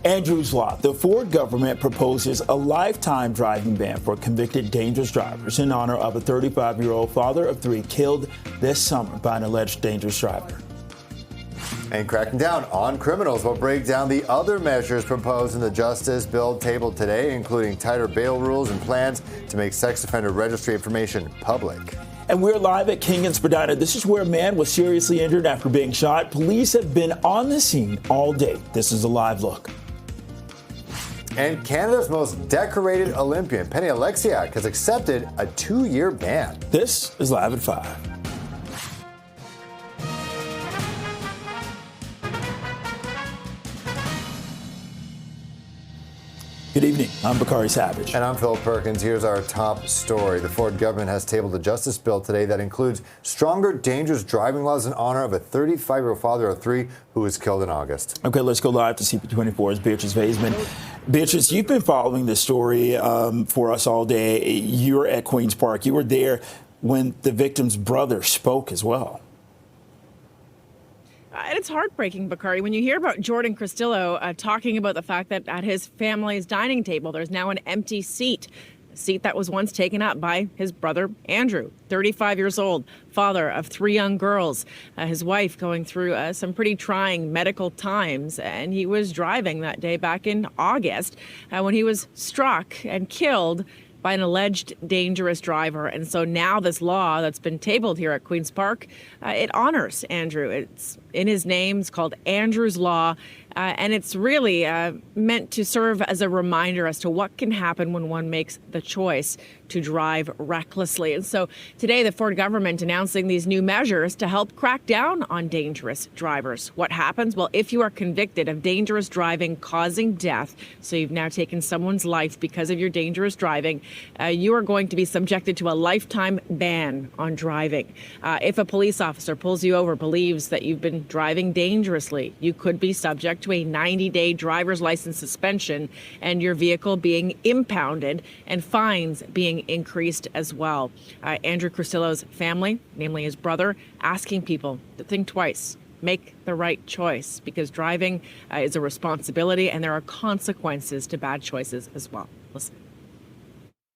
Andrew's Law. The Ford government proposes a lifetime driving ban for convicted dangerous drivers in honor of a 35-year-old father of three killed this summer by an alleged dangerous driver. And cracking down on criminals. We'll break down the other measures proposed in the Justice bill tabled today, including tighter bail rules and plans to make sex offender registry information public. And we're live at King and Spadina. This is where a man was seriously injured after being shot. Police have been on the scene all day. This is a live look. And Canada's most decorated Olympian, Penny Alexiak, has accepted a 2-year ban. This is Live at 5. Good evening. I'm Bakari Savage. And I'm Phil Perkins. Here's our top story. The Ford government has tabled a justice bill today that includes stronger dangerous driving laws in honor of a 35-year-old father of three who was killed in August. Okay, let's go live to CP24's Beatrice Vaisman. Beatrice, you've been following this story for us all day. You're at Queen's Park. You were there when the victim's brother spoke as well. It's heartbreaking, Bakari, when you hear about Jordan Cristillo talking about the fact that at his family's dining table, there's now an empty seat, a seat that was once taken up by his brother, Andrew, 35 years old, father of three young girls, his wife going through some pretty trying medical times. And he was driving that day back in August when he was struck and killed by an alleged dangerous driver. And so now this law that's been tabled here at Queen's Park, it honors Andrew. It's in his name. It's called Andrew's Law. And it's really meant to serve as a reminder as to what can happen when one makes the choice to drive recklessly. And so today, the Ford government announcing these new measures to help crack down on dangerous drivers. What happens? Well, if you are convicted of dangerous driving causing death, so you've now taken someone's life because of your dangerous driving, you are going to be subjected to a lifetime ban on driving. If a police officer pulls you over, believes that you've been driving dangerously, you could be subject to a 90-day driver's license suspension and your vehicle being impounded and fines being increased as well. Andrew Cristillo's family, namely his brother, asking people to think twice, make the right choice, because driving is a responsibility and there are consequences to bad choices as well. Listen.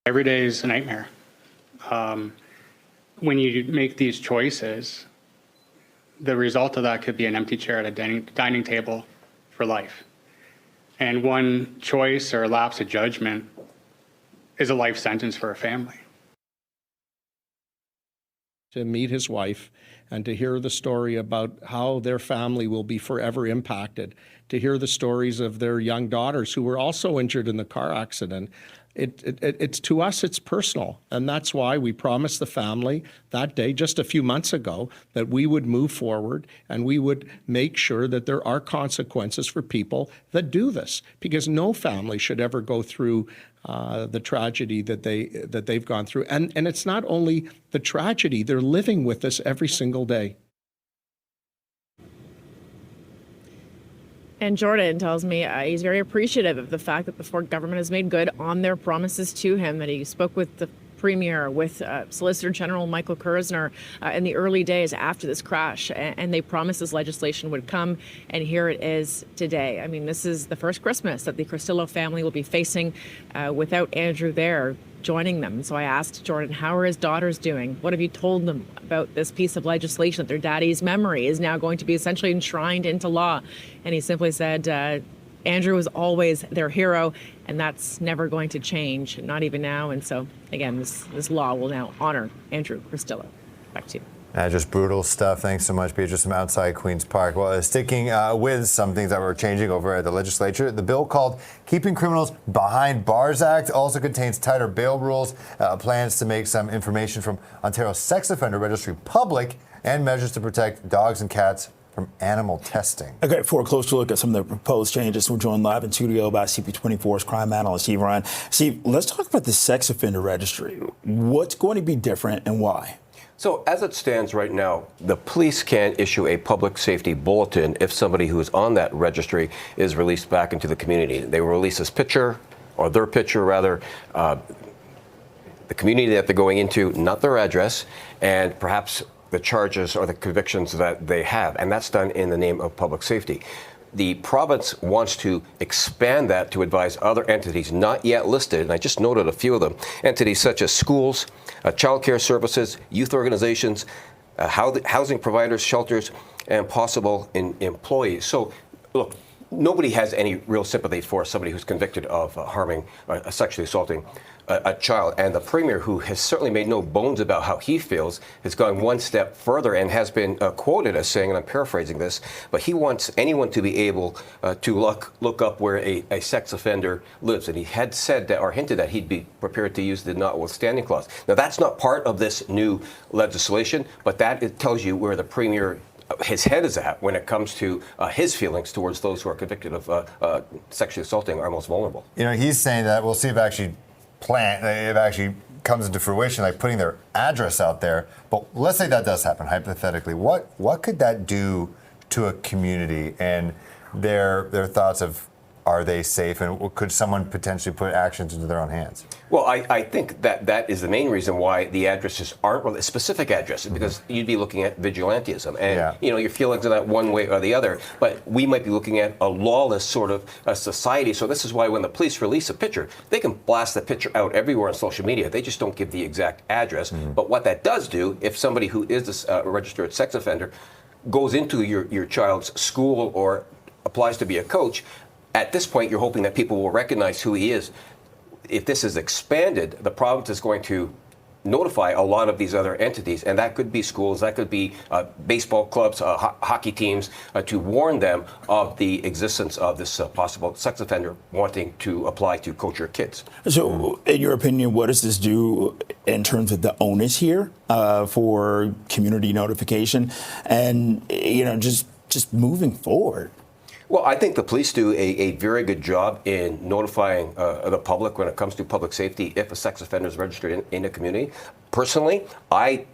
Every day is a nightmare. When you make these choices, the result of that could be an empty chair at a dining table for life. And one choice or lapse of judgment is a life sentence for a family. To meet his wife and to hear the story about how their family will be forever impacted, to hear the stories of their young daughters who were also injured in the car accident. It's to us, it's personal. And that's why we promised the family that day, just a few months ago, that we would move forward and we would make sure that there are consequences for people that do this, because no family should ever go through the tragedy that they've gone through. And it's not only the tragedy, they're living with this every single day. And Jordan tells me he's very appreciative of the fact that the Ford government has made good on their promises to him, that he spoke with the Premier, with Solicitor General Michael Kersner in the early days after this crash, and they promised this legislation would come, and here it is today. I mean, this is the first Christmas that the Cristillo family will be facing without Andrew there joining them. So I asked Jordan, how are his daughters doing? What have you told them about this piece of legislation that their daddy's memory is now going to be essentially enshrined into law? And he simply said, Andrew was always their hero, and that's never going to change, not even now. And so, again, this law will now honor Andrew Cristillo. Back to you. Just brutal stuff. Thanks so much, Beatrice, from outside Queen's Park. Well, sticking with some things that were changing over at the legislature, the bill called Keeping Criminals Behind Bars Act also contains tighter bail rules, plans to make some information from Ontario's sex offender registry public, and measures to protect dogs and cats from animal testing. Okay, for a closer look at some of the proposed changes, we're joined live in studio by CP24's crime analyst, Steve Ryan. Steve, let's talk about the sex offender registry. What's going to be different and why? So as it stands right now, the police can issue a public safety bulletin if somebody who is on that registry is released back into the community. They will release this picture, or their picture rather, the community that they're going into, not their address, and perhaps the charges or the convictions that they have. And that's done in the name of public safety. the province wants to expand that to advise other entities not yet listed, and I just noted a few of them, entities such as schools, childcare services, youth organizations, housing providers, shelters, and possible employees. So, look, nobody has any real sympathy for somebody who's convicted of harming, sexually assaulting a child. And the Premier, who has certainly made no bones about how he feels, has gone one step further and has been quoted as saying, and I'm paraphrasing this, but he wants anyone to be able to look up where a sex offender lives. And he had said that, or hinted that he'd be prepared to use the notwithstanding clause. Now, that's not part of this new legislation, but that it tells you where the Premier his head is at when it comes to his feelings towards those who are convicted of sexually assaulting our most vulnerable. You know, he's saying that we'll see if it actually comes into fruition, like putting their address out there. But let's say that does happen, hypothetically. What could that do to a community and their thoughts of, are they safe, and could someone potentially put actions into their own hands? Well, I think that is the main reason why the addresses aren't really specific addresses, because you'd be looking at vigilantism, and your feelings are that one way or the other. But we might be looking at a lawless sort of society. So this is why when the police release a picture, they can blast the picture out everywhere on social media. They just don't give the exact address. But what that does do, if somebody who is a registered sex offender goes into your child's school or applies to be a coach, at this point, you're hoping that people will recognize who he is. If this is expanded, the province is going to notify a lot of these other entities, and that could be schools, that could be baseball clubs, hockey teams, to warn them of the existence of this possible sex offender wanting to apply to coach your kids. So, in your opinion, what does this do in terms of the onus here for community notification and, just moving forward? Well, I think the police do a very good job in notifying the public when it comes to public safety if a sex offender is registered in a community. Personally, I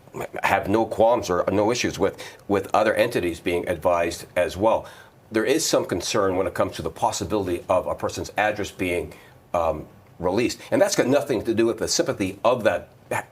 have no qualms or no issues with other entities being advised as well. There is some concern when it comes to the possibility of a person's address being released, and that's got nothing to do with the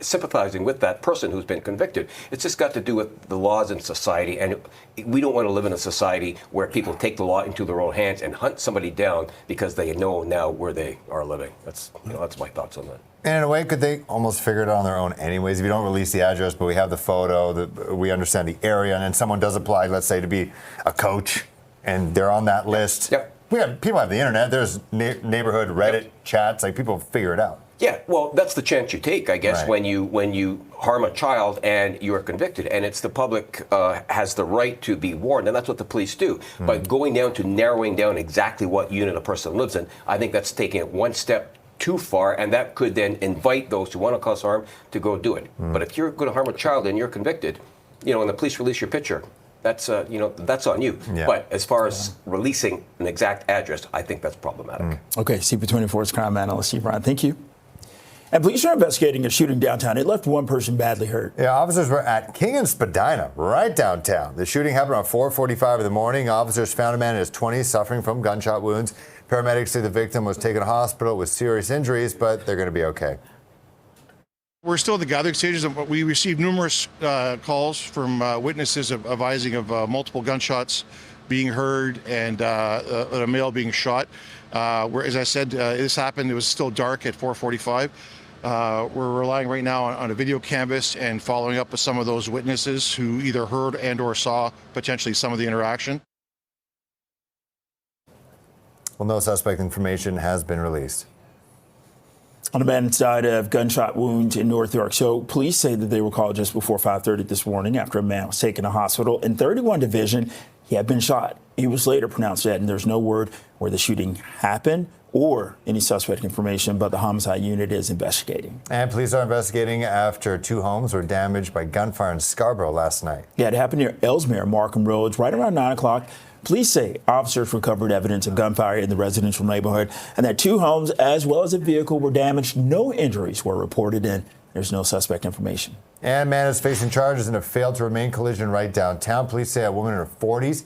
sympathizing with that person who's been convicted. It's just got to do with the laws in society, and we don't want to live in a society where people take the law into their own hands and hunt somebody down because they know now where they are living. That's my thoughts on that. And in a way, could they almost figure it out on their own anyways? If you don't release the address, but we have the photo, we understand the area, and then someone does apply, let's say, to be a coach, and they're on that list. Yep. People have the internet. There's neighborhood Reddit chats. Like, people figure it out. Yeah, well, that's the chance you take, I guess, right, when you harm a child and you are convicted, and it's the public has the right to be warned, and that's what the police do. By going down to narrowing down exactly what unit a person lives in, I think that's taking it one step too far, and that could then invite those who want to cause harm to go do it. But if you're going to harm a child and you're convicted, and the police release your picture, that's that's on you. Yeah. But as far as releasing an exact address, I think that's problematic. Okay, CP24's crime analyst Steve Ryan, thank you. And police are investigating a shooting downtown. It left one person badly hurt. Yeah, officers were at King and Spadina, right downtown. The shooting happened around 4:45 in the morning. Officers found a man in his 20s suffering from gunshot wounds. Paramedics say the victim was taken to hospital with serious injuries, but they're going to be okay. We're still at the gathering stages. We received numerous calls from witnesses advising of multiple gunshots being heard and a male being shot. Where, as I said, this happened, it was still dark at 4:45. We're relying right now on a video canvas and following up with some of those witnesses who either heard and or saw potentially some of the interaction. Well, no suspect information has been released. On a man died of gunshot wounds in North York. So police say that they were called just before 5:30 this morning after a man was taken to hospital in 31 Division. He had been shot. He was later pronounced dead, and there's no word where the shooting happened or any suspect information, but the homicide unit is investigating. And police are investigating after 2 homes were damaged by gunfire in Scarborough last night. Yeah, it happened near Ellesmere, Markham Roads, right around 9 o'clock. Police say officers recovered evidence of gunfire in the residential neighborhood and that 2 homes as well as a vehicle were damaged. No injuries were reported, and there's no suspect information. And man is facing charges in a failed to remain collision right downtown. Police say a woman in her 40s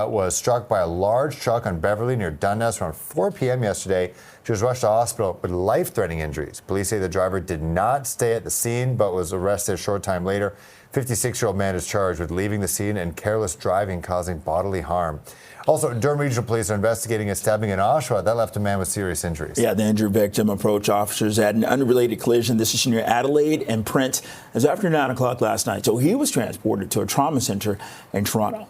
was struck by a large truck on Beverly near Dundas around 4 p.m. yesterday. She was rushed to hospital with life-threatening injuries. Police say the driver did not stay at the scene but was arrested a short time later. 56-year-old man is charged with leaving the scene and careless driving causing bodily harm. Also, Durham Regional Police are investigating a stabbing in Oshawa that left a man with serious injuries. Yeah, the injured victim approached officers at an unrelated collision. This is near Adelaide and Prince. It was after 9 o'clock last night, so he was transported to a trauma center in Toronto.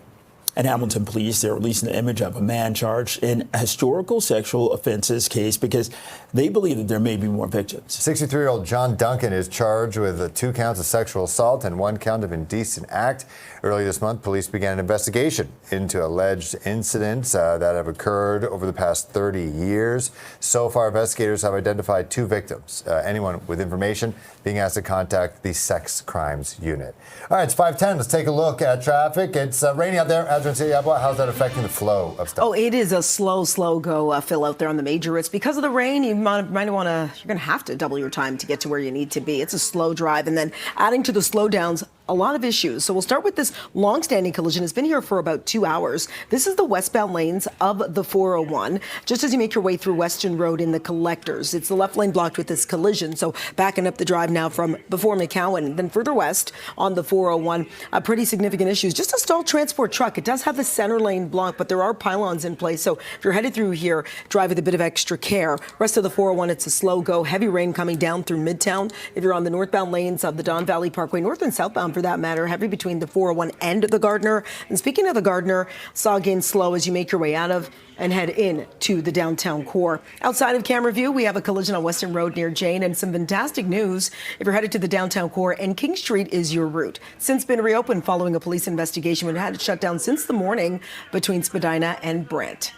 At Hamilton Police, they're releasing the image of a man charged in a historical sexual offenses case because they believe that there may be more victims. 63-year-old John Duncan is charged with 2 counts of sexual assault and 1 count of indecent act. Early this month, police began an investigation into alleged incidents that have occurred over the past 30 years. So far, investigators have identified 2 victims. Anyone with information being asked to contact the Sex Crimes Unit. All right, it's 5:10. Let's take a look at traffic. It's rainy out there. How's that affecting the flow of stuff? Oh, it is a slow go, Phil, out there on the major routes. Because of the rain, you're going to have to double your time to get to where you need to be. It's a slow drive. And then adding to the slowdowns, a lot of issues. So we'll start with this long-standing collision. It's been here for about 2 hours. This is the westbound lanes of the 401. Just as you make your way through Weston Road in the collectors, it's the left lane blocked with this collision. So backing up the drive now from before McCowan. Then further west on the 401, pretty significant issues. Just a stalled transport truck. It does have the center lane blocked, but there are pylons in place. So if you're headed through here, drive with a bit of extra care. Rest of the 401, it's a slow go. Heavy rain coming down through Midtown. If you're on the northbound lanes of the Don Valley Parkway, north and southbound for that matter, heavy between the 401 and the Gardner. And speaking of the Gardner, saw again slow as you make your way out of and head in to the downtown core. Outside of camera view, we have a collision on Western Road near Jane, and some fantastic news if you're headed to the downtown core and King Street is your route. Since been reopened following a police investigation, it had it shut down since the morning between Spadina and Brent.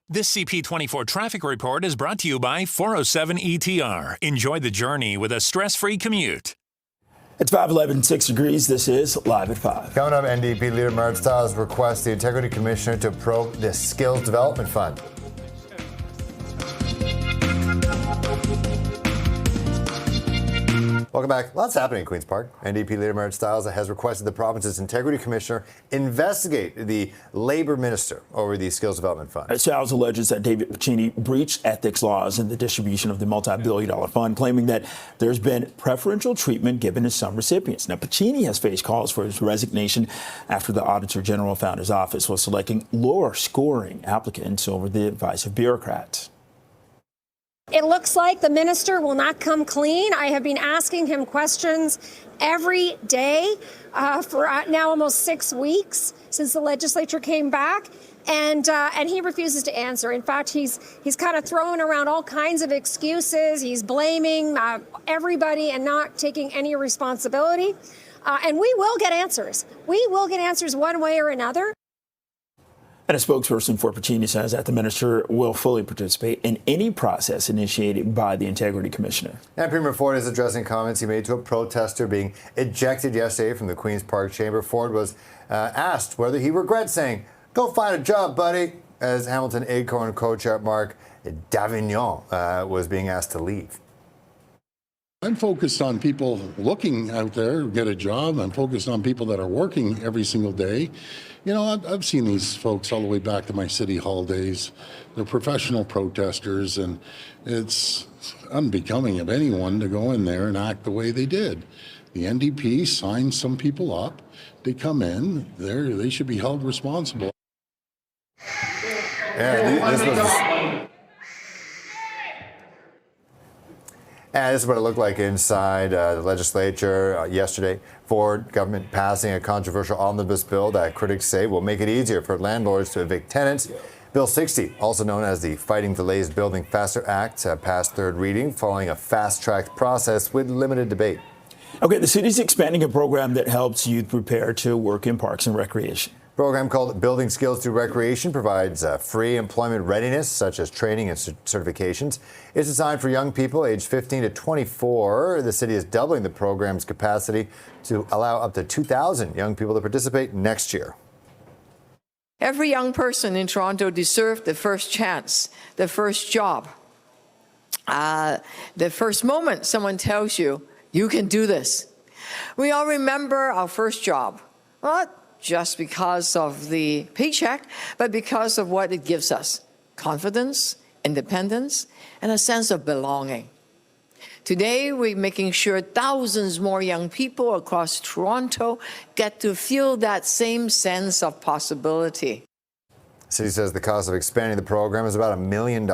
This CP24 traffic report is brought to you by 407 ETR. Enjoy the journey with a stress-free commute. It's 5:11, 6 degrees. This is Live at 5. Coming up, NDP leader Marit Stiles requests the Integrity Commissioner to probe the Skills Development Fund. Welcome back. Lots happening in Queen's Park. NDP leader Marit Stiles has requested the province's Integrity Commissioner investigate the Labour Minister over the Skills Development Fund. Stiles alleges that David Piccini breached ethics laws in the distribution of the multi-billion-dollar fund, claiming that there's been preferential treatment given to some recipients. Now, Piccini has faced calls for his resignation after the Auditor General found his office was selecting lower-scoring applicants over the advice of bureaucrats. It looks like the minister will not come clean. I have been asking him questions every day for now almost 6 weeks since the legislature came back, and he refuses to answer. In fact, he's kind of throwing around all kinds of excuses. He's blaming everybody and not taking any responsibility. And we will get answers. We will get answers one way or another. And a spokesperson for Piccini says that the minister will fully participate in any process initiated by the Integrity Commissioner. And Premier Ford is addressing comments he made to a protester being ejected yesterday from the Queen's Park Chamber. Ford was asked whether he regrets saying, "Go find a job, buddy," as Hamilton Acorn co-chair Mark Davignon was being asked to leave. I'm focused on people looking out there to get a job. I'm focused on people that are working every single day. You know, I've seen these folks all the way back to my City Hall days. They're professional protesters, and it's unbecoming of anyone to go in there and act the way they did. The NDP signed some people up. They come in, they should be held responsible. And this is what it looked like inside the legislature yesterday. Ford government passing a controversial omnibus bill that critics say will make it easier for landlords to evict tenants. Bill 60, also known as the Fighting Delays Building Faster Act, passed third reading following a fast-tracked process with limited debate. Okay, the city's expanding a program that helps youth prepare to work in parks and recreation. A program called Building Skills Through Recreation provides free employment readiness, such as training and certifications. It's designed for young people aged 15 to 24. The city is doubling the program's capacity to allow up to 2,000 young people to participate next year. Every young person in Toronto deserves the first chance, the first job, the first moment someone tells you, you can do this. We all remember our first job, not just because of the paycheck, but because of what it gives us: confidence, independence, and a sense of belonging. Today, we're making sure thousands more young people across Toronto get to feel that same sense of possibility. The city says the cost of expanding the program is about $1 million.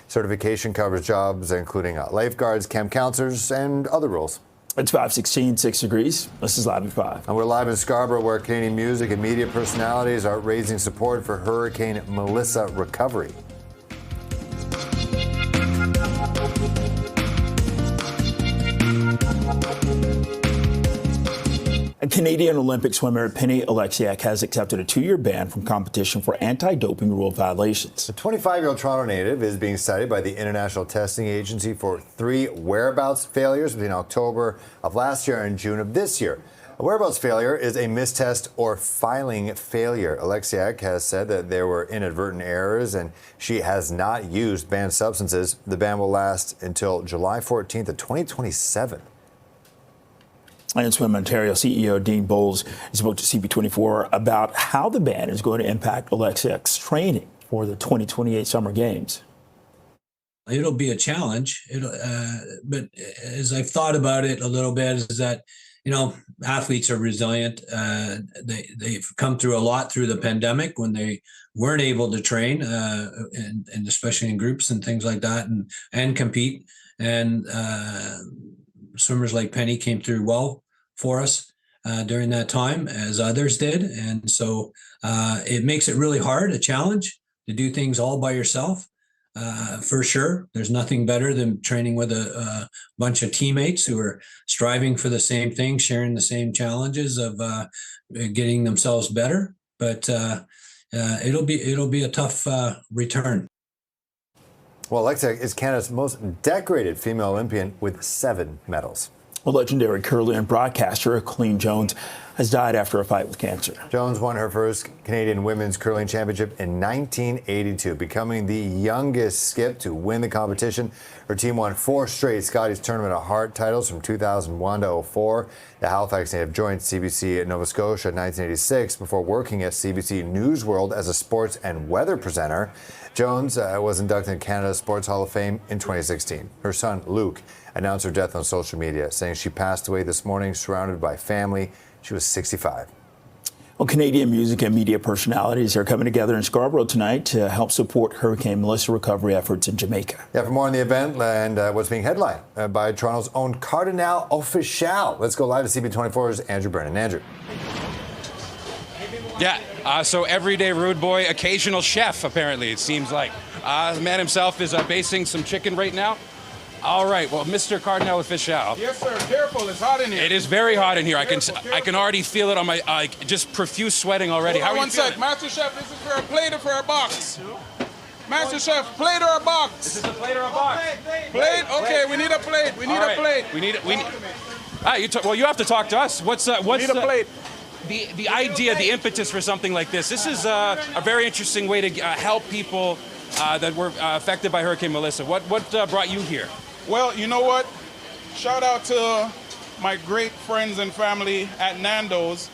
Certification covers jobs including lifeguards, camp counselors, and other roles. It's 5:16, 6 degrees. This is Live at 5. And we're live in Scarborough, where Canadian music and media personalities are raising support for Hurricane Melissa recovery. A Canadian Olympic swimmer, Penny Oleksiak, has accepted a 2-year ban from competition for anti-doping rule violations. The 25-year-old Toronto native is being cited by the International Testing Agency for 3 whereabouts failures between October of last year and June of this year. A whereabouts failure is a mistest or filing failure. Oleksiak has said that there were inadvertent errors and she has not used banned substances. The ban will last until July 14th of 2027. And Swim Ontario CEO Dean Bowles spoke to CP24 about how the ban is going to impact Oleksiak's training for the 2028 Summer Games. It'll be a challenge, but as I've thought about it a little bit, is that, you know, athletes are resilient. They've come through a lot through the pandemic when they weren't able to train, and especially in groups and things like that, and compete. And swimmers like Penny came through well for us during that time, as others did. And so it makes it really hard, a challenge, to do things all by yourself. For sure, there's nothing better than training with a bunch of teammates who are striving for the same thing, sharing the same challenges of getting themselves better. But it'll be a tough return. Well, Oleksiak is Canada's most decorated female Olympian with 7 medals. Well, legendary curler and broadcaster Colleen Jones has died after a fight with cancer. Jones won her first Canadian Women's Curling Championship in 1982, becoming the youngest skip to win the competition. Her team won 4 straight Scotties Tournament of Heart titles from 2001 to 04. The Halifax native joined CBC Nova Scotia in 1986 before working at CBC News World as a sports and weather presenter. Jones was inducted in Canada's Sports Hall of Fame in 2016. Her son, Luke, announced her death on social media, saying she passed away this morning surrounded by family. She was 65. Well, Canadian music and media personalities are coming together in Scarborough tonight to help support Hurricane Melissa recovery efforts in Jamaica. Yeah, for more on the event and what's being headlined by Toronto's own Cardinal Official. Let's go live to CP24's Andrew Brennan. Andrew. Yeah, so everyday rude boy, occasional chef, apparently, it seems like. The man himself is basting some chicken right now. All right, well, Mr. Cardinal Official. Yes, sir. Careful, it's hot in here. It is very hot in here. Careful, I can already feel it on my just profuse sweating already. How are you feeling? Master Chef, this is for a plate or for a box? Master Chef, plate or a box? This is a plate or a box? Plate? Okay, we need a plate. We need a plate. We need. Well, you have to talk to us. What's we need a plate. The idea, the impetus for something like this? This is a very interesting way to help people that were affected by Hurricane Melissa. What brought you here? Well, you know what? Shout out to my great friends and family at Nando's.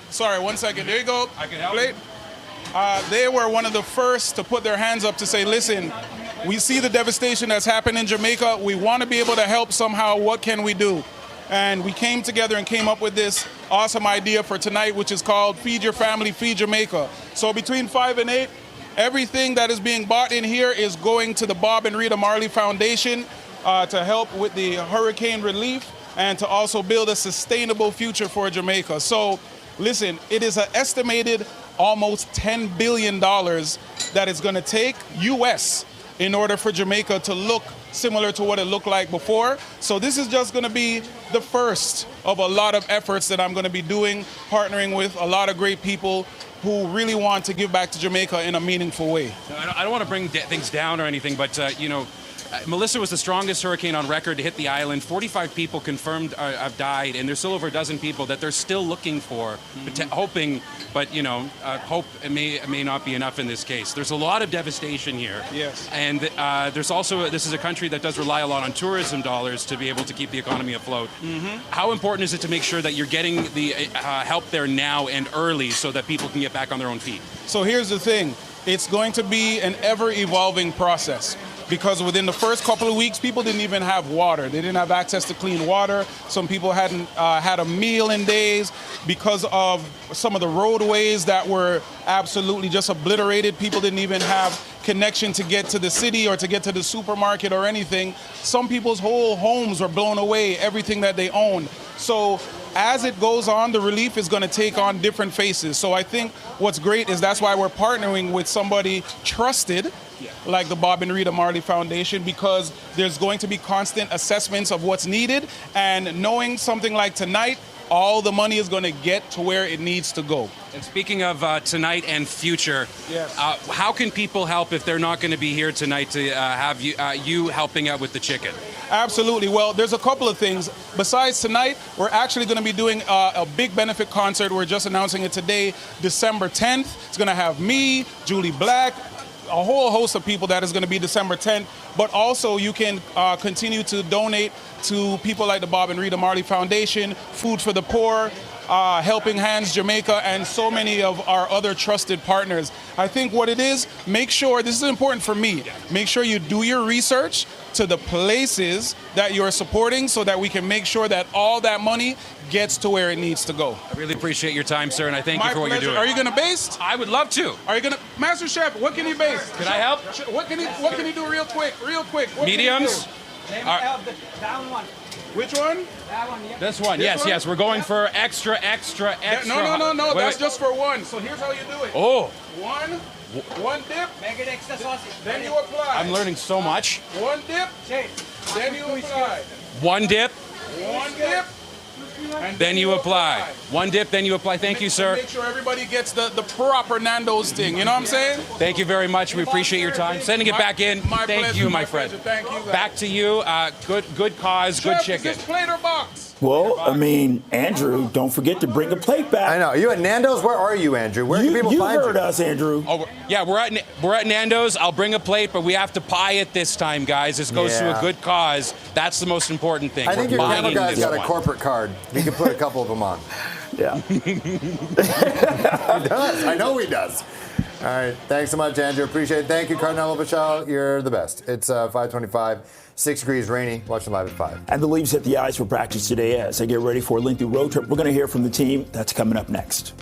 Sorry, 1 second. There you go. I can help plate. They were one of the first to put their hands up to say, listen, we see the devastation that's happened in Jamaica. We want to be able to help somehow. What can we do? And we came together and came up with this awesome idea for tonight, which is called Feed Your Family, Feed Jamaica. So between 5 and 8, everything that is being bought in here is going to the Bob and Rita Marley Foundation to help with the hurricane relief and to also build a sustainable future for Jamaica. So listen, it is an estimated almost $10 billion that it's going to take U.S. in order for Jamaica to look similar to what it looked like before. So this is just going to be the first of a lot of efforts that I'm going to be doing, partnering with a lot of great people who really want to give back to Jamaica in a meaningful way. I don't want to bring things down or anything, but Melissa was the strongest hurricane on record to hit the island. 45 people confirmed have died, and there's still over a dozen people that they're still looking for, hoping, but hope may not be enough in this case. There's a lot of devastation here. Yes. And there's also, this is a country that does rely a lot on tourism dollars to be able to keep the economy afloat. How important is it to make sure that you're getting the help there now and early so that people can get back on their own feet? So here's the thing. It's going to be an ever-evolving process, because within the first couple of weeks, people didn't even have water. They didn't have access to clean water. Some people hadn't had a meal in days because of some of the roadways that were absolutely just obliterated. People didn't even have connection to get to the city or to get to the supermarket or anything. Some people's whole homes were blown away, everything that they owned. So as it goes on, the relief is going to take on different faces. So I think what's great is that's why we're partnering with somebody trusted, like the Bob and Rita Marley Foundation, because there's going to be constant assessments of what's needed, and knowing something like tonight, all the money is going to get to where it needs to go. And speaking of tonight and future, yes. How can people help if they're not going to be here tonight to have you helping out with the chicken? Absolutely. Well, there's a couple of things. Besides tonight, we're actually going to be doing a big benefit concert. We're just announcing it today, December 10th. It's going to have me, Julie Black, a whole host of people that is going to be December 10th. But also you can continue to donate to people like the Bob and Rita Marley Foundation, Food for the Poor, Helping Hands Jamaica, and so many of our other trusted partners. I think what it is, make sure, this is important for me, make sure you do your research to the places that you're supporting so that we can make sure that all that money gets to where it needs to go. I really appreciate your time, sir, and I thank you for what you're doing. Are you going to baste? I would love to. Are you going to, Master Chef, what can you baste? Can I help? What can you do real quick? What mediums? Down one. Which one? That one, yeah. This one, yes. We're going for extra. No. That's just for one. So here's how you do it. Oh. One dip. Make it extra saucy. Then you apply. I'm learning so much. One dip. Then you apply. One dip. One dip. Then you apply. One dip, then you apply. Thank you, sir. Make sure everybody gets the proper Nando's thing. You know what I'm saying? Thank you very much. We appreciate your time. Sending it back in. Thank you, my friend. Thank you. Back to you. Good cause, good chicken. Is this plate or box? Well, I mean, Andrew, don't forget to bring a plate back. I know. You at Nando's? Where are you, Andrew? Where can people find you? You heard us, Andrew. Oh, yeah, we're at Nando's. I'll bring a plate, but we have to pie it this time, guys. This goes to a good cause. That's the most important thing. I think your camera guy's got a corporate card. He can put a couple of them on. Yeah. He does. I know he does. All right. Thanks so much, Andrew. Appreciate it. Thank you, Cardinal Bachal. You're the best. It's 5:25, 6 degrees, rainy. Watching live at 5. And the Leafs hit the ice for practice today as they get ready for a lengthy road trip. We're going to hear from the team. That's coming up next.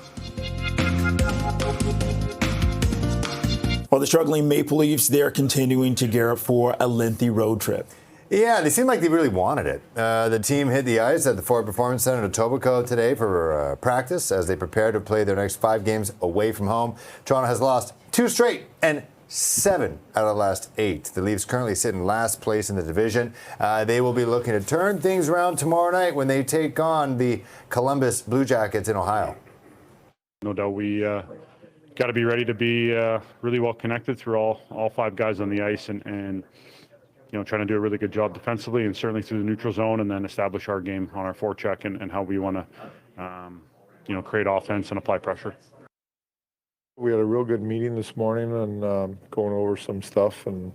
Well, the struggling Maple Leafs, they're continuing to gear up for a lengthy road trip. Yeah, they seem like they really wanted it. The team hit the ice at the Ford Performance Center in Etobicoke today for practice as they prepare to play their next 5 games away from home. Toronto has lost 2 straight and 7 out of the last 8. The Leafs currently sit in last place in the division. They will be looking to turn things around tomorrow night when they take on the Columbus Blue Jackets in Ohio. No doubt we got to be ready to be really well connected through all 5 guys on the ice and trying to do a really good job defensively and certainly through the neutral zone, and then establish our game on our forecheck and how we want to, create offense and apply pressure. We had a real good meeting this morning and going over some stuff and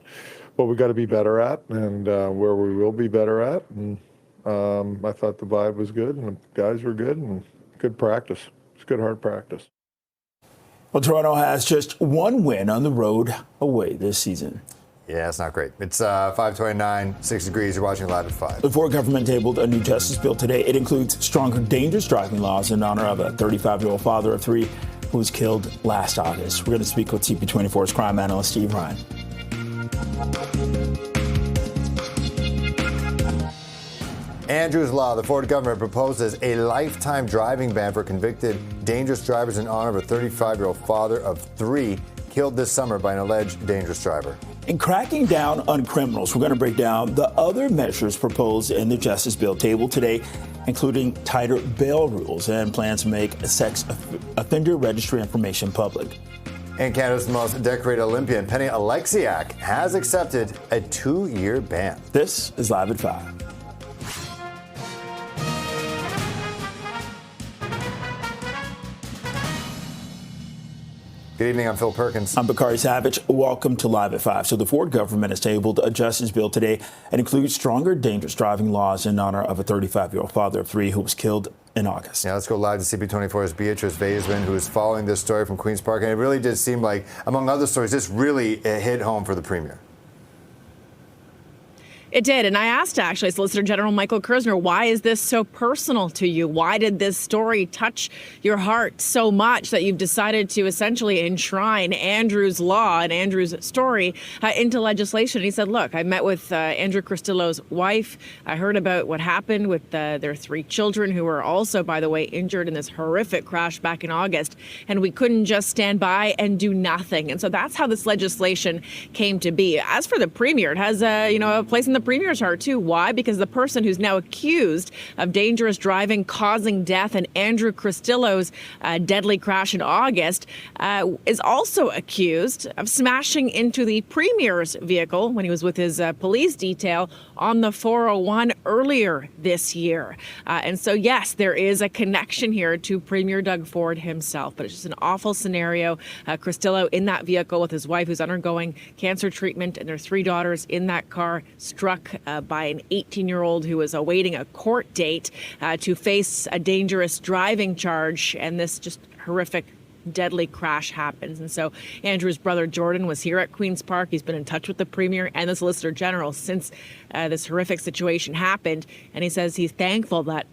what we got to be better at and where we will be better at. And I thought the vibe was good and the guys were good and good practice. It's good, hard practice. Well, Toronto has just 1 win on the road away this season. Yeah, it's not great. It's 5:29, 6 degrees. You're watching live at 5. The Ford government tabled a new justice bill today. It includes stronger dangerous driving laws in honor of a 35-year-old father of 3 who was killed last August. We're going to speak with CP24's crime analyst, Steve Ryan. Andrew's Law, the Ford government proposes a lifetime driving ban for convicted dangerous drivers in honor of a 35-year-old father of 3 killed this summer by an alleged dangerous driver. In cracking down on criminals, we're going to break down the other measures proposed in the Justice Bill table today, including tighter bail rules and plans to make sex offender registry information public. And Canada's most decorated Olympian, Penny Alexiak, has accepted a 2-year ban. This is Live at 5. Good evening, I'm Phil Perkins. I'm Bakari Savage. Welcome to Live at 5. So the Ford government has tabled a justice bill today and includes stronger dangerous driving laws in honor of a 35-year-old father of 3 who was killed in August. Yeah, let's go live to CP24's Beatrice Vaisman, who is following this story from Queen's Park. And it really did seem like, among other stories, this really hit home for the Premier. It did. And I asked, actually, Solicitor General Michael Kersner, why is this so personal to you? Why did this story touch your heart so much that you've decided to essentially enshrine Andrew's law and Andrew's story into legislation? And he said, look, I met with Andrew Cristillo's wife. I heard about what happened with their 3 children who were also, by the way, injured in this horrific crash back in August. And we couldn't just stand by and do nothing. And so that's how this legislation came to be. As for the Premier, it has a place in the Premier's heart, too. Why? Because the person who's now accused of dangerous driving causing death in Andrew Cristillo's deadly crash in August is also accused of smashing into the Premier's vehicle when he was with his police detail on the 401 earlier this year. And so, yes, there is a connection here to Premier Doug Ford himself, but it's just an awful scenario. Cristillo in that vehicle with his wife who's undergoing cancer treatment and their 3 daughters in that car, struck by an 18-year-old who was awaiting a court date to face a dangerous driving charge, and this just horrific deadly crash happens. And so Andrew's brother Jordan was here at Queen's Park. He's been in touch with the Premier and the Solicitor General since this horrific situation happened, and he says he's thankful that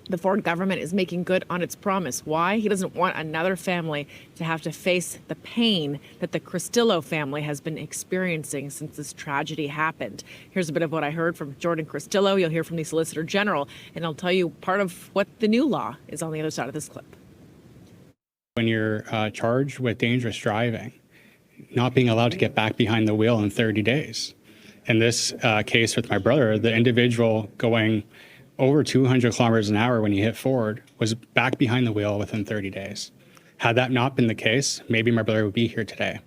the Ford government is making good on its promise. Why? He doesn't want another family to have to face the pain that the Cristillo family has been experiencing since this tragedy happened. Here's a bit of what I heard from Jordan Cristillo. You'll hear from the Solicitor General, and I'll tell you part of what the new law is on the other side of this clip. When you're charged with dangerous driving, not being allowed to get back behind the wheel in 30 days. In this case with my brother, the individual going over 200 kilometers an hour when he hit Ford was back behind the wheel within 30 days. Had that not been the case, maybe my brother would be here today.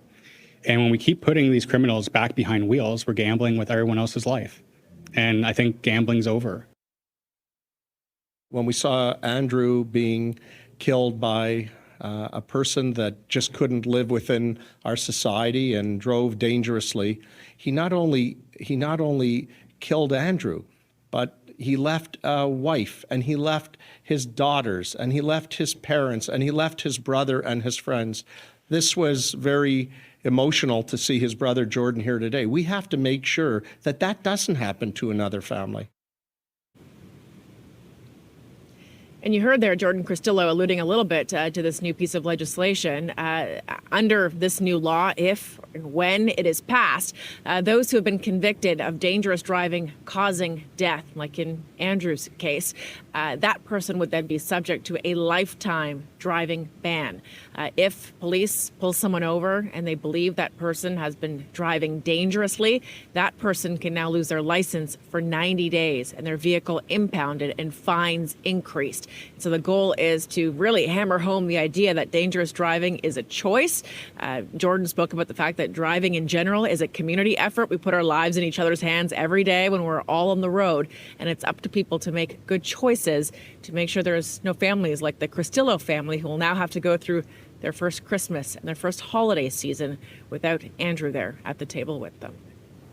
And when we keep putting these criminals back behind wheels, we're gambling with everyone else's life. And I think gambling's over. When we saw Andrew being killed by a person that just couldn't live within our society and drove dangerously, he not only killed Andrew, but he left a wife, and he left his daughters, and he left his parents, and he left his brother and his friends. This was very emotional to see his brother Jordan here today. We have to make sure that that doesn't happen to another family. And you heard there Jordan Cristillo alluding a little bit to this new piece of legislation. Under this new law, if and when it is passed, those who have been convicted of dangerous driving causing death, like in Andrew's case, that person would then be subject to a lifetime driving ban. If police pull someone over and they believe that person has been driving dangerously, that person can now lose their license for 90 days and their vehicle impounded and fines increased. So the goal is to really hammer home the idea that dangerous driving is a choice. Jordan spoke about the fact that driving in general is a community effort. We put our lives in each other's hands every day when we're all on the road, and it's up to people to make good choices to make sure there's no families like the Cristillo family who will now have to go through their first Christmas and their first holiday season without Andrew there at the table with them.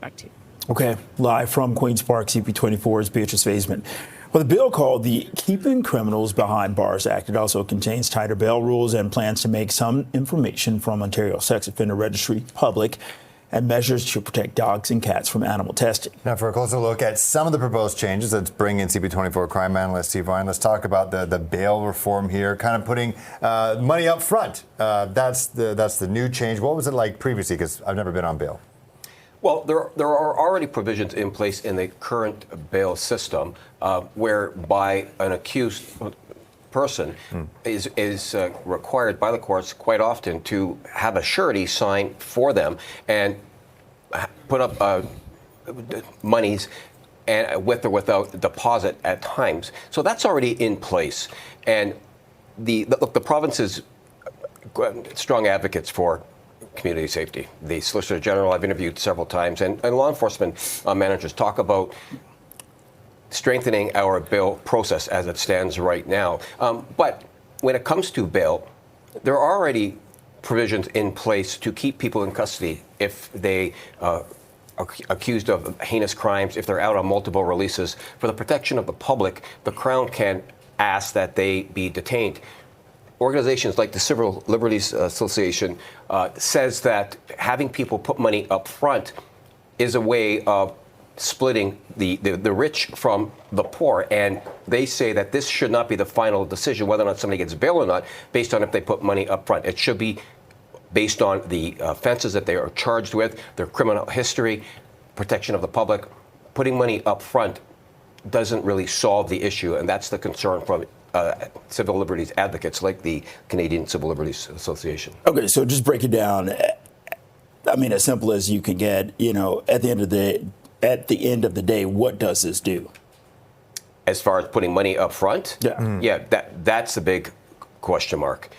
Back to you. Okay, live from Queen's Park, CP24's Beatrice Vaisman. Well, the bill called the Keeping Criminals Behind Bars Act. It also contains tighter bail rules and plans to make some information from Ontario Sex Offender Registry public and measures to protect dogs and cats from animal testing. Now, for a closer look at some of the proposed changes, let's bring in CP24 crime analyst Steve Vine. Let's talk about the bail reform here, kind of putting money up front. That's the new change. What was it like previously? Because I've never been on bail. Well, there are already provisions in place in the current bail system whereby an accused person is required by the courts quite often to have a surety signed for them and put up monies and with or without deposit at times. So that's already in place. And the province is strong advocates for community safety. The Solicitor General I've interviewed several times, and law enforcement managers talk about strengthening our bail process as it stands right now. But when it comes to bail, there are already provisions in place to keep people in custody if they are accused of heinous crimes, if they're out on multiple releases. For the protection of the public, the Crown can ask that they be detained. Organizations like the Civil Liberties Association says that having people put money up front is a way of splitting the rich from the poor. And they say that this should not be the final decision, whether or not somebody gets bail or not, based on if they put money up front. It should be based on the offenses that they are charged with, their criminal history, protection of the public. Putting money up front doesn't really solve the issue, and that's the concern from civil liberties advocates like the Canadian Civil Liberties Association. Okay, so just break it down. I mean, as simple as you can get, at the end of the day, what does this do? As far as putting money up front? Yeah. Yeah, that's the big question mark.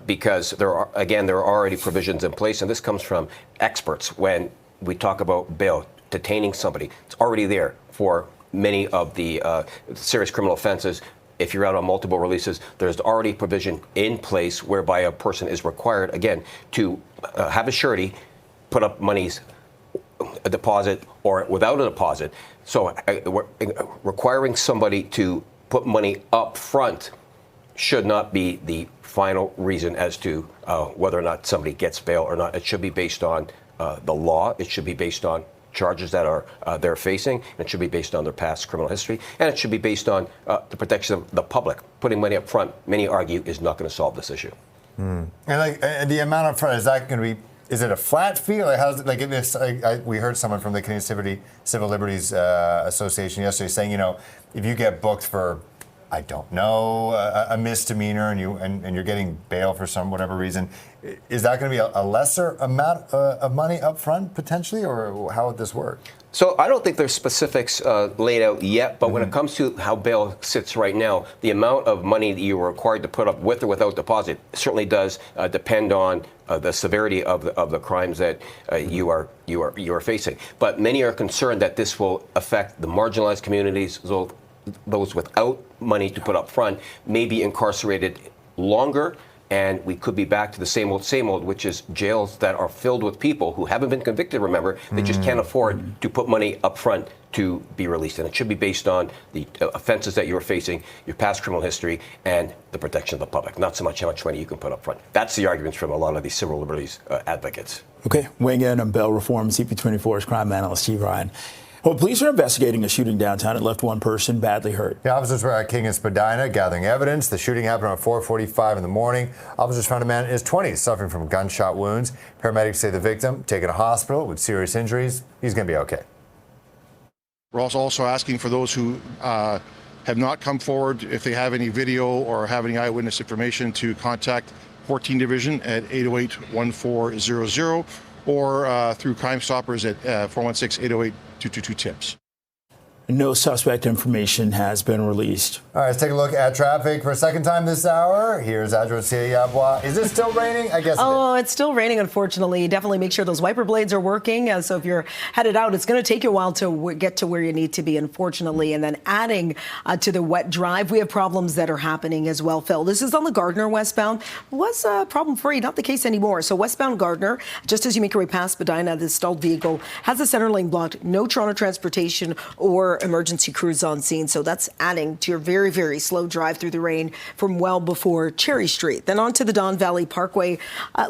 Because there are already provisions in place, and this comes from experts when we talk about bail, detaining somebody. It's already there for many of the serious criminal offenses. If you're out on multiple releases, there's already provision in place whereby a person is required, again, to have a surety, put up monies, a deposit, or without a deposit. So requiring somebody to put money up front should not be the final reason as to whether or not somebody gets bail or not. It should be based on the law. It should be based on charges that are they're facing. It should be based on their past criminal history, and it should be based on the protection of the public. Putting money up front, many argue, is not going to solve this issue. And the amount up front, is that going to be? Is it a flat fee? Like, how's it, like if this, we heard someone from the Canadian Civil Liberties Association yesterday saying, if you get booked for, I don't know, a misdemeanor and you're getting bail for some whatever reason, is that going to be a lesser amount of money up front potentially, or how would this work? So I don't think there's specifics laid out yet, but when it comes to how bail sits right now, the amount of money that you are required to put up with or without deposit certainly does depend on the severity of the crimes that you are facing. But many are concerned that this will affect the marginalized communities, those without money to put up front may be incarcerated longer, and we could be back to the same old, which is jails that are filled with people who haven't been convicted, remember. They just can't afford to put money up front to be released. And it should be based on the offenses that you're facing, your past criminal history, and the protection of the public, not so much how much money you can put up front. That's the arguments from a lot of these civil liberties advocates. Okay, weighing in on bail reform, CP24's crime analyst Steve Ryan. Well, police are investigating a shooting downtown. It left one person badly hurt. The officers were at King and Spadina gathering evidence. The shooting happened around 4:45 in the morning. Officers found a man in his 20s suffering from gunshot wounds. Paramedics say the victim taken to hospital with serious injuries. He's going to be okay. We're also asking for those who have not come forward, if they have any video or have any eyewitness information, to contact 14 Division at 808-1400 or through Crime Stoppers at 416-808-222-TIPS. No suspect information has been released. All right, let's take a look at traffic for a second time this hour. Here's Adrocia Yabwa. Is it still raining? I guess it's still raining, unfortunately. Definitely make sure those wiper blades are working. So if you're headed out, it's going to take you a while to get to where you need to be, unfortunately. And then adding to the wet drive, we have problems that are happening as well, Phil. This is on the Gardner westbound. Was problem-free, not the case anymore. So westbound Gardner, just as you make your way past Spadina, the stalled vehicle has the center lane blocked. No Toronto transportation or emergency crews on scene, so that's adding to your very, very slow drive through the rain from well before Cherry Street. Then on to the Don Valley Parkway.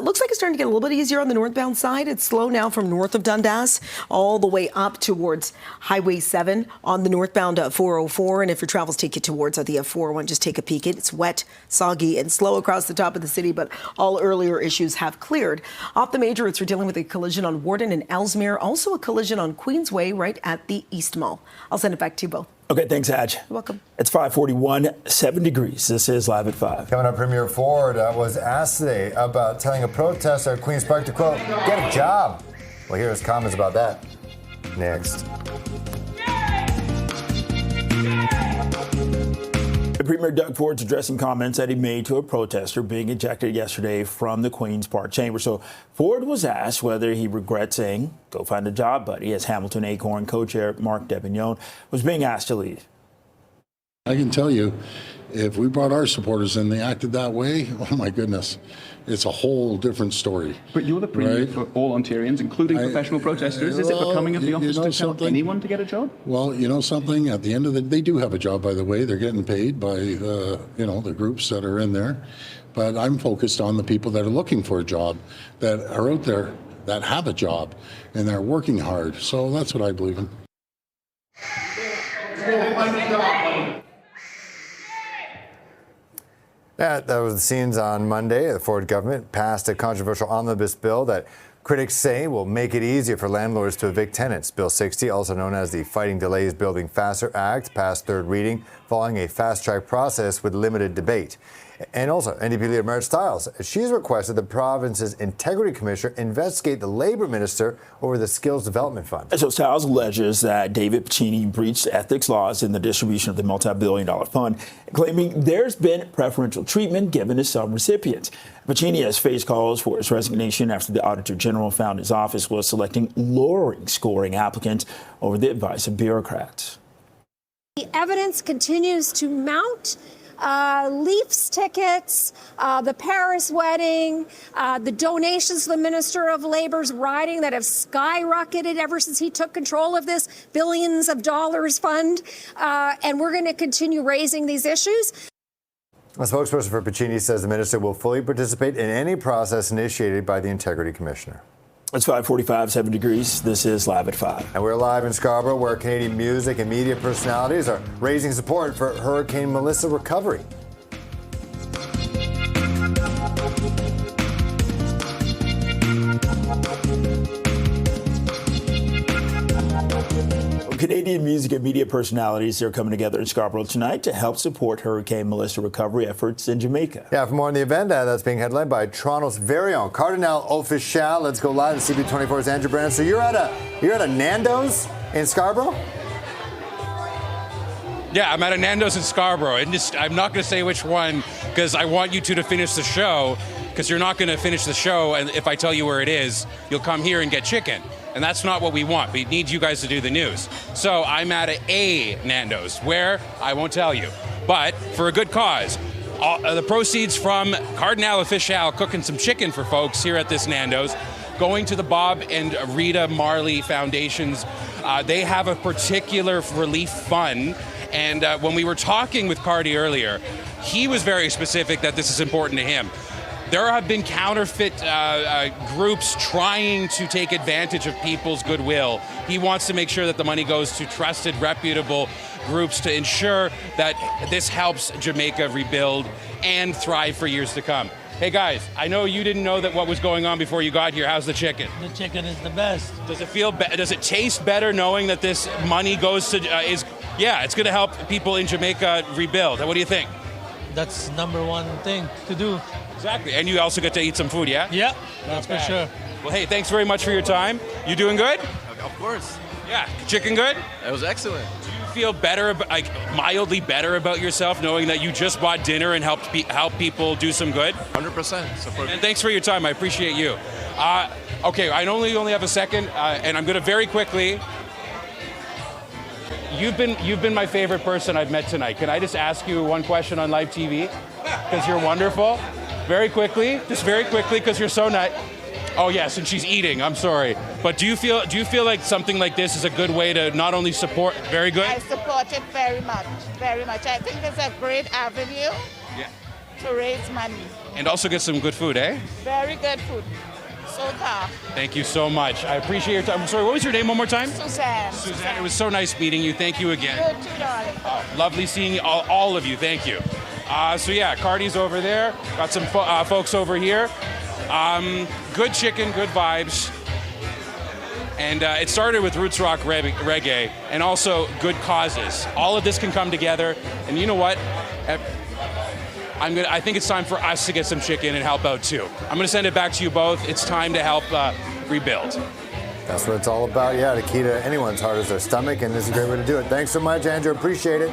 Looks like it's starting to get a little bit easier on the northbound side. It's slow now from north of Dundas all the way up towards Highway 7 on the northbound 404. And if your travels take you towards the 401, just take a peek. It's wet, soggy, and slow across the top of the city, but all earlier issues have cleared. Off the major routes, we're dealing with a collision on Warden and Ellesmere, also a collision on Queensway right at the East Mall. I'll send it back to you both. Okay, thanks, Aj. You're welcome. It's 5:41, 7 degrees. This is Live at 5. Coming up, Premier Ford was asked today about telling a protester at Queen's Park to, quote, get a job. Well, here are his comments about that next. Premier Doug Ford's addressing comments that he made to a protester being ejected yesterday from the Queen's Park Chamber. So Ford was asked whether he regrets saying, "Go find a job, buddy," as Hamilton Acorn co-chair Mark Devignon was being asked to leave. I can tell you, if we brought our supporters in, they acted that way, oh my goodness, it's a whole different story. But you're the premier for all Ontarians, including professional protesters. Is it becoming of the office to tell anyone to get a job? Well, you know something, at the end of the day, they do have a job, by the way. They're getting paid by, the groups that are in there. But I'm focused on the people that are looking for a job, that are out there, that have a job, and they're working hard. So that's what I believe in. Yeah, that was the scenes on Monday. The Ford government passed a controversial omnibus bill that critics say will make it easier for landlords to evict tenants. Bill 60, also known as the Fighting Delays Building Faster Act, passed third reading following a fast-track process with limited debate. And also, NDP leader Marit Stiles, she's requested the province's Integrity Commissioner investigate the Labour Minister over the Skills Development Fund. So Stiles alleges that David Piccini breached ethics laws in the distribution of the multi-billion-dollar fund, claiming there's been preferential treatment given to some recipients. Piccini has faced calls for his resignation after the Auditor General found his office was selecting lowering scoring applicants over the advice of bureaucrats. The evidence continues to mount. Leafs tickets, the Paris wedding, the donations to the Minister of Labor's riding that have skyrocketed ever since he took control of this billions of dollars fund. And we're going to continue raising these issues. A spokesperson for Piccini says the minister will fully participate in any process initiated by the Integrity Commissioner. It's 5:45, 7 degrees. This is Live at 5. And we're live in Scarborough, where Canadian music and media personalities are raising support for Hurricane Melissa recovery. Canadian music and media personalities are coming together in Scarborough tonight to help support Hurricane Melissa recovery efforts in Jamaica. Yeah, for more on the event, that's being headlined by Toronto's very own Cardinal Official. Let's go live to CP24's Andrew Brand. So you're at a Nando's in Scarborough? Yeah, I'm at a Nando's in Scarborough, and I'm not going to say which one because I want you two to finish the show, because you're not going to finish the show, and if I tell you where it is, you'll come here and get chicken. And that's not what we want. We need you guys to do the news. So I'm at a Nando's, where I won't tell you, but for a good cause. The proceeds from Cardinal Official cooking some chicken for folks here at this Nando's, going to the Bob and Rita Marley Foundations. They have a particular relief fund. And when we were talking with Cardi earlier, he was very specific that this is important to him. There have been counterfeit groups trying to take advantage of people's goodwill. He wants to make sure that the money goes to trusted, reputable groups to ensure that this helps Jamaica rebuild and thrive for years to come. Hey guys, I know you didn't know that what was going on before you got here. How's the chicken? The chicken is the best. Does it feel? Does it taste better knowing that this money goes to? It's going to help people in Jamaica rebuild. What do you think? That's number one thing to do. Exactly, and you also get to eat some food, yeah? Yeah, that's for sure. Well, hey, thanks very much for your time. You doing good? Of course. Yeah, chicken good? It was excellent. Do you feel better, like mildly better about yourself, knowing that you just bought dinner and help people do some good? 100%. And thanks for your time. I appreciate you. Okay, I only have a second, and I'm going to very quickly. You've been my favorite person I've met tonight. Can I just ask you one question on live TV? Because you're wonderful. Very quickly, because you're so nice. Oh yes, and she's eating. I'm sorry, but do you feel like something like this is a good way to not only support? Very good. I support it very much, very much. I think it's a great avenue to raise money and also get some good food, eh? Very good food. So tough. Thank you so much. I appreciate your time. I'm sorry, what was your name one more time? Suzanne. Suzanne. It was so nice meeting you. Thank you again. You too, darling. Oh, lovely seeing all of you. Thank you. So yeah, Cardi's over there. Got some folks over here. Good chicken, good vibes. And it started with roots rock reggae and also good causes. All of this can come together. And you know what? I think it's time for us to get some chicken and help out too. I'm going to send it back to you both. It's time to help rebuild. That's what it's all about. Yeah, the key to anyone's heart is their stomach, and this is a great way to do it. Thanks so much, Andrew. Appreciate it.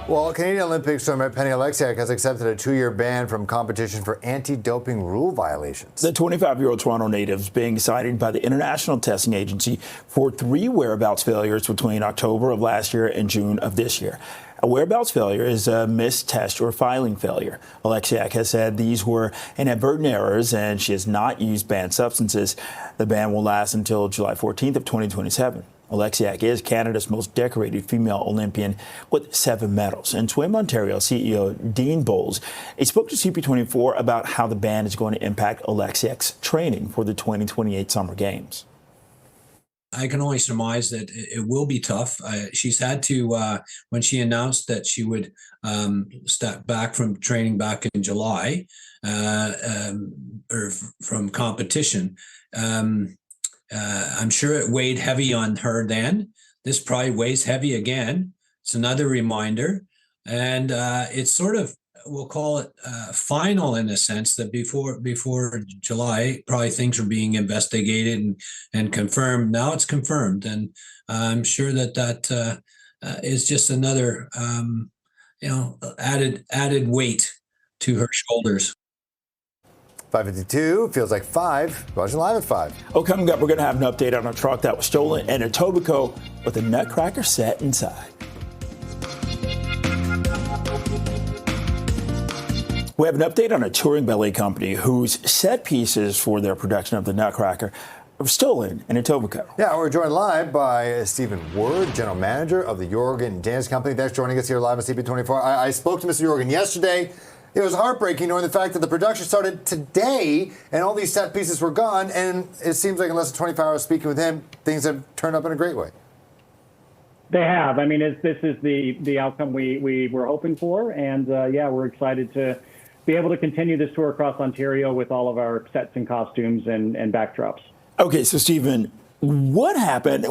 Well, Canadian Olympic swimmer Penny Oleksiak has accepted a 2-year ban from competition for anti-doping rule violations. The 25-year-old Toronto native is being cited by the International Testing Agency for 3 whereabouts failures between October of last year and June of this year. A whereabouts failure is a missed test or filing failure. Oleksiak has said these were inadvertent errors and she has not used banned substances. The ban will last until July 14th of 2027. Oleksiak is Canada's most decorated female Olympian with 7 medals. And Swim Ontario CEO Dean Bowles, he spoke to CP24 about how the ban is going to impact Oleksiak's training for the 2028 Summer Games. I can only surmise that it will be tough. She's had to, when she announced that she would step back from training back in July, or from competition, I'm sure it weighed heavy on her then. This probably weighs heavy again. It's another reminder. And it's sort of, we'll call it final in a sense, that before July, probably things were being investigated and confirmed. Now it's confirmed. And I'm sure that is just another, added weight to her shoulders. 5:52 feels like 5. Watching live at 5. Oh, coming up, we're going to have an update on a truck that was stolen in Etobicoke with a Nutcracker set inside. We have an update on a touring ballet company whose set pieces for their production of the Nutcracker were stolen in Etobicoke. Yeah, we're joined live by Stephen Word, General Manager of the Jorgen Dance Company. Thanks for joining us here live on CP24. I spoke to Mr. Jorgen yesterday. It was heartbreaking knowing the fact that the production started today and all these set pieces were gone. And it seems like in less than 24 hours speaking with him, things have turned up in a great way. They have. I mean, this is the outcome we were hoping for. And we're excited to be able to continue this tour across Ontario with all of our sets and costumes and backdrops. Okay, so Stephen, what happened?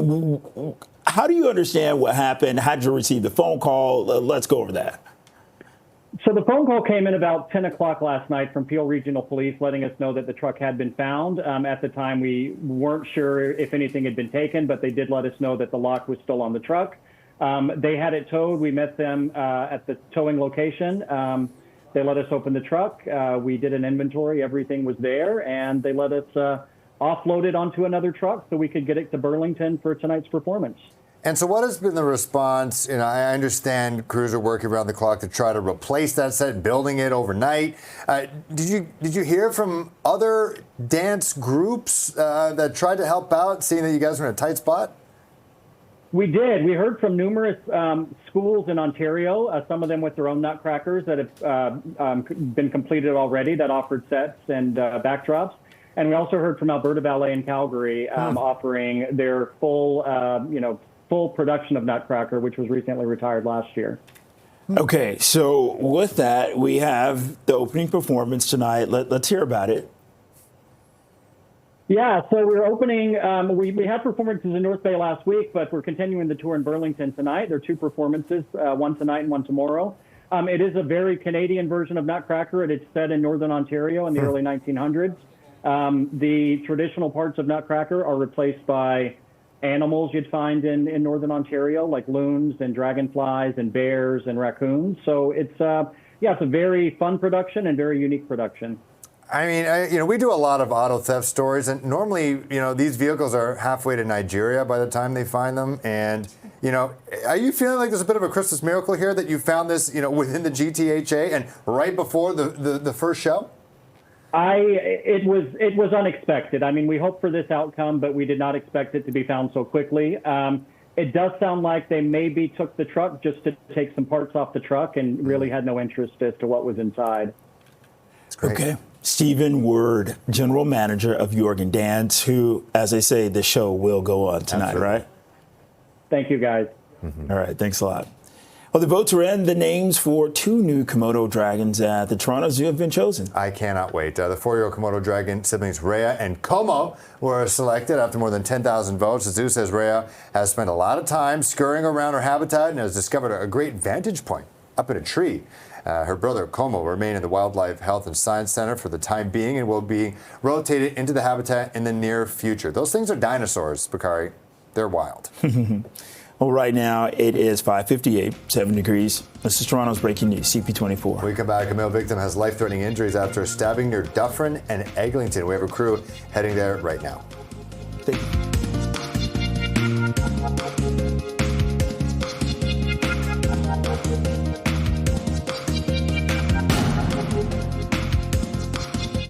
How do you understand what happened? How did you receive the phone call? Let's go over that. So the phone call came in about 10 o'clock last night from Peel Regional Police letting us know that the truck had been found. At the time, we weren't sure if anything had been taken, but they did let us know that the lock was still on the truck. They had it towed. We met them at the towing location. They let us open the truck. We did an inventory. Everything was there, and they let us offload it onto another truck so we could get it to Burlington for tonight's performance. And so what has been the response? I understand crews are working around the clock to try to replace that set, building it overnight. Did you hear from other dance groups that tried to help out, seeing that you guys were in a tight spot? We did. We heard from numerous schools in Ontario, some of them with their own Nutcrackers that have been completed already that offered sets and backdrops. And we also heard from Alberta Ballet in Calgary offering their full production of Nutcracker, which was recently retired last year. Okay, so with that, we have the opening performance tonight. Let's hear about it. Yeah, so we're opening, we had performances in North Bay last week, but we're continuing the tour in Burlington tonight. There are 2 performances, one tonight and one tomorrow. It is a very Canadian version of Nutcracker. It's set in Northern Ontario in the early 1900s. The traditional parts of Nutcracker are replaced by animals you'd find in Northern Ontario, like loons and dragonflies and bears and raccoons. So it's a very fun production and very unique production. I mean, we do a lot of auto theft stories, and normally, these vehicles are halfway to Nigeria by the time they find them. And, are you feeling like there's a bit of a Christmas miracle here that you found this, within the GTHA and right before the first show? It was unexpected. I mean, we hoped for this outcome, but we did not expect it to be found so quickly. It does sound like they maybe took the truck just to take some parts off the truck and really had no interest as to what was inside. Okay. Stephen Word, General Manager of Jorgen Dance, who, as I say, the show will go on tonight, Absolutely. right? Thank you, guys. Mm-hmm. All right, thanks a lot. Well, the votes are in. The names for 2 new Komodo dragons at the Toronto Zoo have been chosen. I cannot wait. The 4-year-old Komodo dragon siblings Rhea and Como were selected after more than 10,000 votes. The zoo says Rhea has spent a lot of time scurrying around her habitat and has discovered a great vantage point up in a tree. Her brother Como will remain in the Wildlife Health and Science Center for the time being and will be rotated into the habitat in the near future. Those things are dinosaurs, Bakari. They're wild. Well, right now it is 5:58, 7 degrees. This is Toronto's breaking news, CP24. We come back. A male victim has life-threatening injuries after stabbing near Dufferin and Eglinton. We have a crew heading there right now. Thank you.